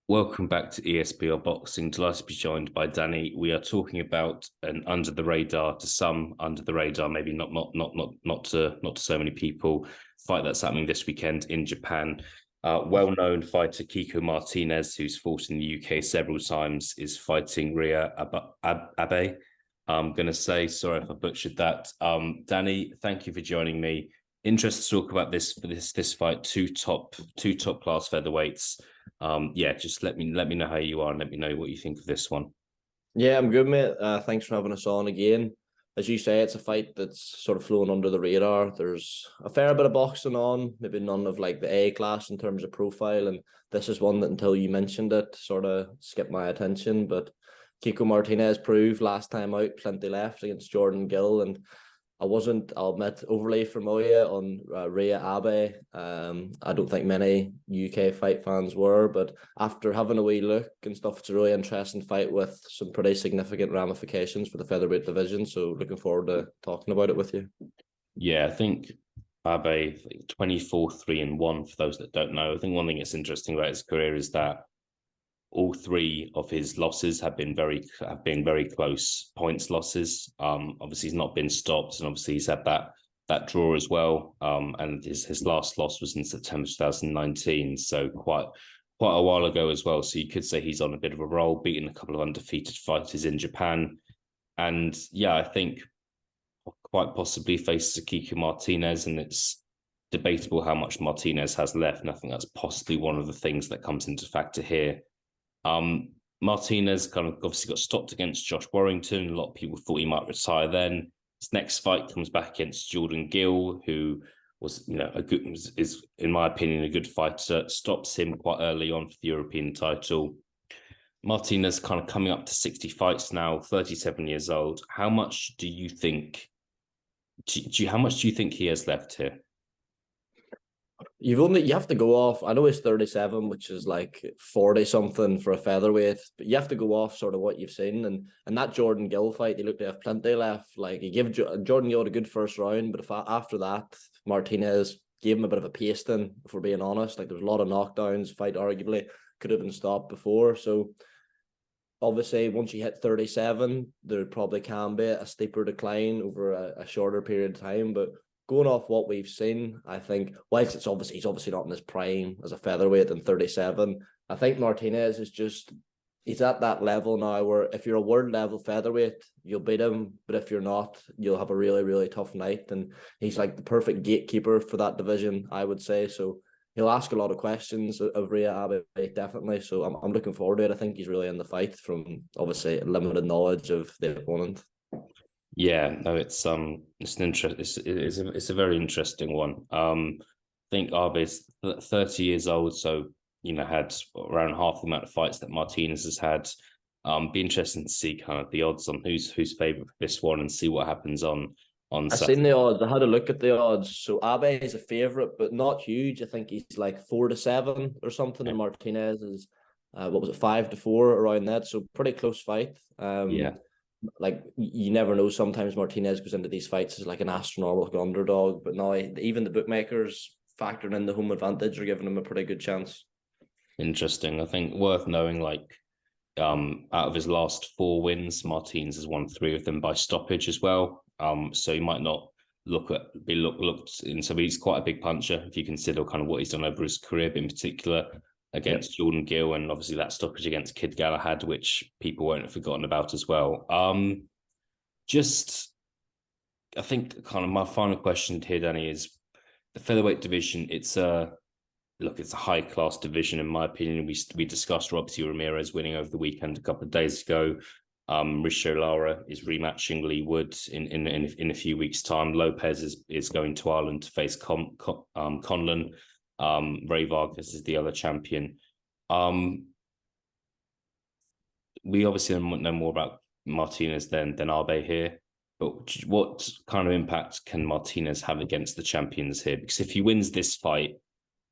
Welcome back to ESPR Boxing. Delighted to be joined by Danny. We are talking about an under the radar to some, under the radar, maybe not to so many people. Fight that's happening this weekend in Japan. Well-known fighter Kiko Martinez, who's fought in the UK several times, is fighting Reiya Abe. I'm going to say sorry if I butchered that. Danny, thank you for joining me. Interested to talk about this fight. Two top class featherweights. Yeah, just let me know how you are and let me know what you think of this one. Yeah, I'm good, mate. Thanks for having us on again. As you say, it's a fight that's sort of flown under the radar. There's a fair bit of boxing on, maybe none of like the A class in terms of profile. And this is one that until you mentioned it, sort of skipped my attention. But Kiko Martinez proved last time out, plenty left against Jordan Gill. And I wasn't, I'll admit, overly familiar on Reiya Abe. I don't think many UK fight fans were, but after having a wee look and stuff, it's a really interesting fight with some pretty significant ramifications for the featherweight division. So looking forward to talking about it with you. Yeah, I think Abe 24-3-1 for those that don't know. I think one thing that's interesting about his career is that all three of his losses have been very close points losses. Obviously he's not been stopped, and obviously he's had that draw as well. And his last loss was in September 2019, so quite a while ago as well. So you could say he's on a bit of a roll, beating a couple of undefeated fighters in Japan. And yeah, I think quite possibly faces a Kiko Martinez, and it's debatable how much Martinez has left. And I think that's possibly one of the things that comes into factor here. Martinez kind of obviously got stopped against Josh Warrington. A lot of people thought he might retire then. His next fight comes back against Jordan Gill, who was, is in my opinion a good fighter. Stops him quite early on for the European title. Martinez kind of coming up to 60 fights now, 37 years old. How much do you think? How much do you think he has left here? You have to go off. I know he's 37, which is like 40 something for a featherweight, but you have to go off sort of what you've seen. And that Jordan Gill fight, he looked to have plenty left. Like he gave Jordan Gill a good first round, but after that, Martinez gave him a bit of a pasting, if we're being honest. Like there was a lot of knockdowns, fight arguably could have been stopped before. So obviously, once you hit 37, there probably can be a steeper decline over a shorter period of time. But going off what we've seen, I think, whilst he's obviously not in his prime as a featherweight in 37, I think Martinez is just, he's at that level now where if you're a world level featherweight, you'll beat him. But if you're not, you'll have a really, really tough night. And he's like the perfect gatekeeper for that division, I would say. So he'll ask a lot of questions of Reiya Abe, definitely. So I'm looking forward to it. I think he's really in the fight from obviously limited knowledge of the opponent. Yeah, no, it's an it's a very interesting one. I think Abe's 30 years old, so had around half the amount of fights that Martinez has had. Be interesting to see kind of the odds on who's favourite for this one and see what happens on I seen Saturday. the odds. I had a look at the odds. So Abe is a favourite, but not huge. I think he's like 4-7 or something, Yeah. and Martinez is what was it, 5-4 around that. So pretty close fight. Yeah. Like you never know. Sometimes Martinez goes into these fights as like an astronomical underdog, but now even the bookmakers factoring in the home advantage are giving him a pretty good chance. Interesting. I think worth knowing, like, out of his last four wins, Martinez has won three of them by stoppage as well. So he might not looked in. So he's quite a big puncher if you consider kind of what he's done over his career, but in particular against Yep. Jordan Gill, and obviously that stoppage against Kid Galahad, which people won't have forgotten about as well. Just I think kind of my final question here, Danny, is the featherweight division. It's a high class division in my opinion. We discussed Robbie Ramirez winning over the weekend a couple of days ago. Mauricio Lara is rematching Lee Wood in a few weeks' time. Lopez is going to Ireland to face Conlon. Ray Vargas is the other champion. We obviously know more about Martinez than Abe here, but what kind of impact can Martinez have against the champions here? Because if he wins this fight,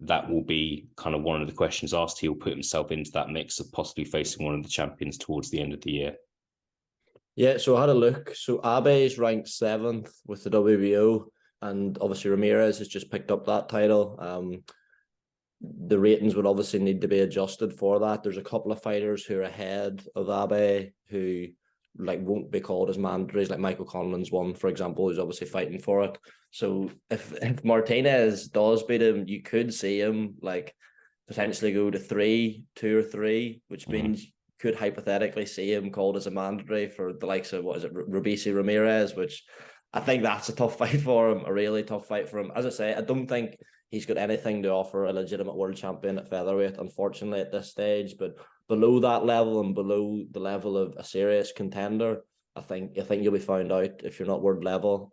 that will be kind of one of the questions asked. He'll put himself into that mix of possibly facing one of the champions towards the end of the year. Yeah, so I had a look. So Abe is ranked seventh with the WBO, and obviously Ramirez has just picked up that title. the ratings would obviously need to be adjusted for that. There's a couple of fighters who are ahead of Abe who like won't be called as mandatories, like Michael Conlan's one, for example, who's obviously fighting for it. So if Martinez does beat him, you could see him like potentially go to 2 or 3, which means could hypothetically see him called as a mandatory for the likes of, what is it, Robisi Ramirez, which I think that's a tough fight for him, a really tough fight for him. As I say, I don't think he's got anything to offer a legitimate world champion at featherweight, unfortunately, at this stage. But below that level and below the level of a serious contender, I think you'll be found out if you're not world level.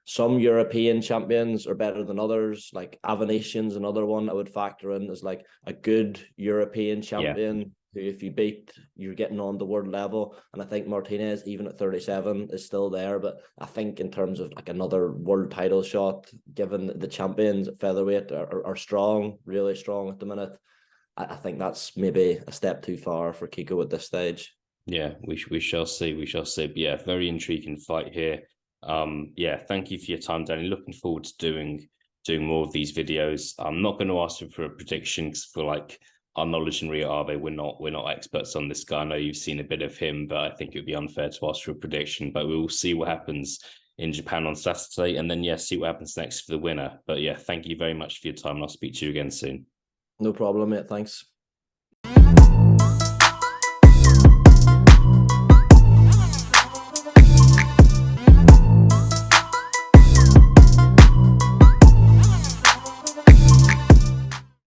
Some European champions are better than others. Like Avanesian's another one I would factor in as like a good European champion who, if you beat, you're getting on the world level. And I think Martinez, even at 37, is still there. But I think in terms of like another world title shot, given the champions at featherweight are strong, really strong at the minute, I think that's maybe a step too far for Kiko at this stage. Yeah, we shall see. We shall see. But yeah, very intriguing fight here. Yeah, thank you for your time, Danny. Looking forward to doing more of these videos. I'm not going to ask you for a prediction because for like our knowledge in Reiya Abe, we're not experts on this guy. I know you've seen a bit of him, but I think it would be unfair to ask for a prediction. But we will see what happens in Japan on Saturday, and then see what happens next for the winner. But yeah, thank you very much for your time, and I'll speak to you again soon. No problem, mate. Thanks.